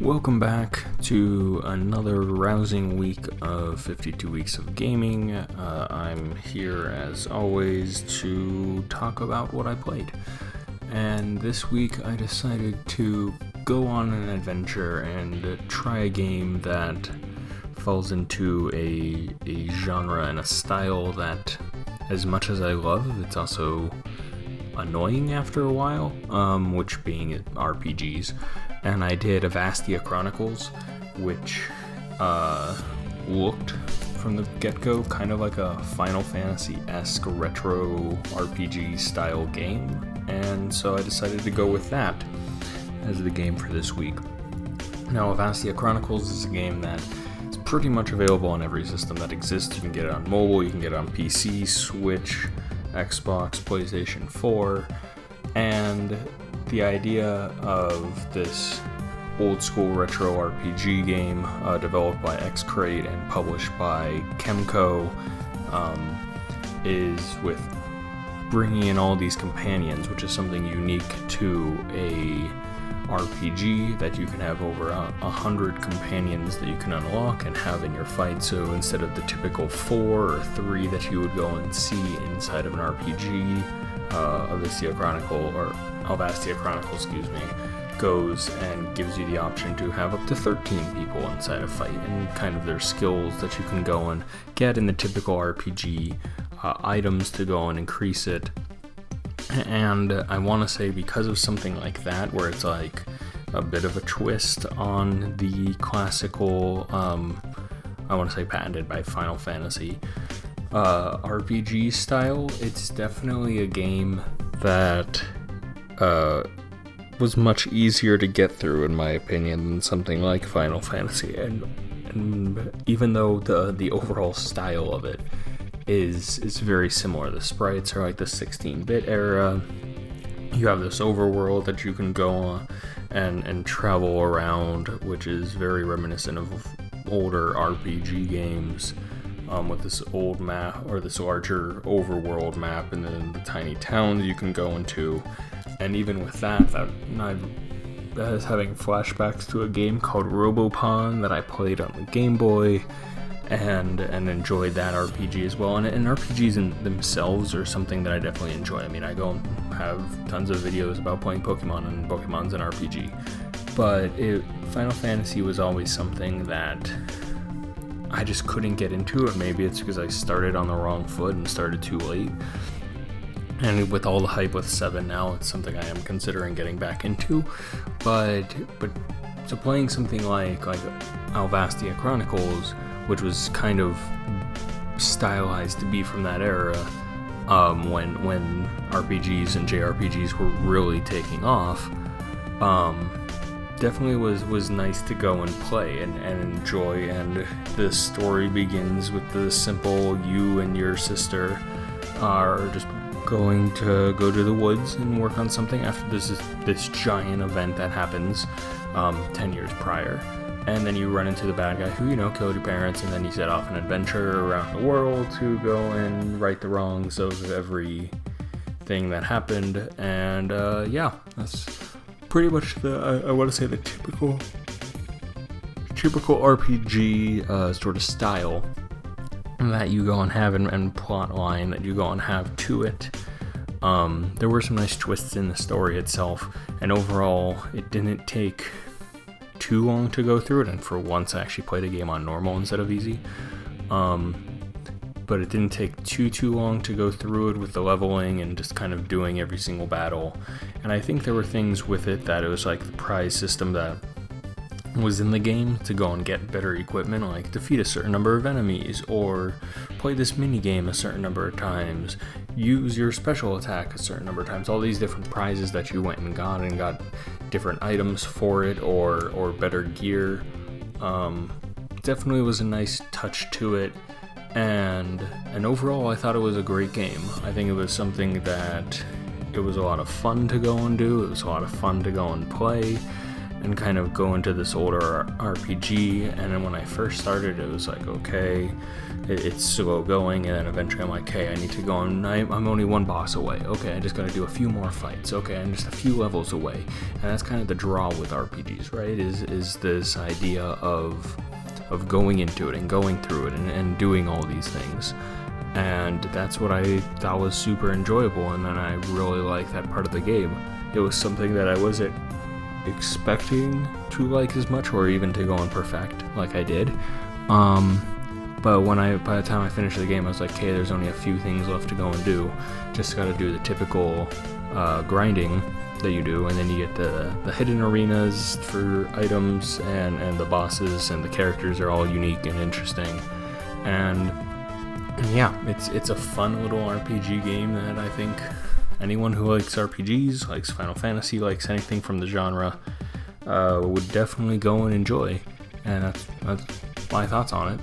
Welcome back to another rousing week of 52 Weeks of Gaming. I'm here as always to talk about what I played. And this week I decided to go on an adventure and try a game that falls into a genre and a style that, as much as I love, it's also annoying after a while, which being RPGs. And I did Alvastia Chronicles, which looked from the get-go kind of like a Final Fantasy-esque retro RPG style game, and so I decided to go with that as the game for this week. Now, Alvastia Chronicles is a game that is pretty much available on every system that exists. You can get it on mobile, you can get it on PC, Switch, Xbox, PlayStation 4, and the idea of this old school retro RPG game developed by X-Crate and published by Kemco is with bringing in all these companions, which is something unique to a RPG, that you can have over 100 companions that you can unlock and have in your fight. So instead of the typical 4 or 3 that you would go and see inside of an RPG, Alvastia Chronicles, goes and gives you the option to have up to 13 people inside a fight, and kind of their skills that you can go and get in the typical RPG, items to go and increase it. And I want to say, because of something like that, where it's like a bit of a twist on the classical, I want to say patented by Final Fantasy, RPG style, it's definitely a game that was much easier to get through, in my opinion, than something like Final Fantasy. And even though the overall style of it is very similar, the sprites are like the 16-bit era. You have this overworld that you can go on and travel around, which is very reminiscent of older RPG games, with this old map, or this larger overworld map, and then the tiny towns you can go into. And even with that is having flashbacks to a game called Robopon that I played on the Game Boy, and enjoyed that RPG as well. And RPGs in themselves are something that I definitely enjoy. I mean, I go and have tons of videos about playing Pokemon, and Pokemon's an RPG. But Final Fantasy was always something that I just couldn't get into it. Maybe it's because I started on the wrong foot and started too late. And with all the hype with 7 now, it's something I am considering getting back into. But so playing something like Alvastia Chronicles, which was kind of stylized to be from that era, when RPGs and JRPGs were really taking off, definitely was nice to go and play and enjoy. And the story begins with the simple, you and your sister are just going to go to the woods and work on something after this giant event that happens 10 years prior. And then you run into the bad guy who, killed your parents, and then you set off an adventure around the world to go and right the wrongs of everything that happened. And that's pretty much I want to say the typical RPG sort of style that you go and have, and plot line that you go and have to it. There were some nice twists in the story itself, and overall it didn't take too long to go through it, and for once I actually played a game on normal instead of easy. But it didn't take too long to go through it with the leveling and just kind of doing every single battle. And I think there were things with it that it was like the prize system that was in the game to go and get better equipment, like defeat a certain number of enemies, or play this mini game a certain number of times, use your special attack a certain number of times. All these different prizes that you went and got different items for it, or better gear. Definitely was a nice touch to it, and overall I thought it was a great game. I think it was something that it was a lot of fun to go and do. It was a lot of fun to go and play. and kind of go into this older RPG. And then when I first started, it was like, okay, it's slow going, and then eventually I'm like, hey, I need to go on, I'm only one boss away. Okay, I just gotta do a few more fights. Okay, I'm just a few levels away. And that's kind of the draw with RPGs, right? Is this idea of going into it and going through it and doing all these things. And that's what I thought was super enjoyable, and then I really liked that part of the game. It was something that I wasn't expecting to like as much, or even to go and perfect like I did. But by the time I finished the game, I was like, hey, there's only a few things left to go and do. Just gotta do the typical grinding that you do, and then you get the hidden arenas for items, and the bosses and the characters are all unique and interesting. And yeah, it's a fun little RPG game that I think anyone who likes RPGs, likes Final Fantasy, likes anything from the genre, would definitely go and enjoy. And that's my thoughts on it.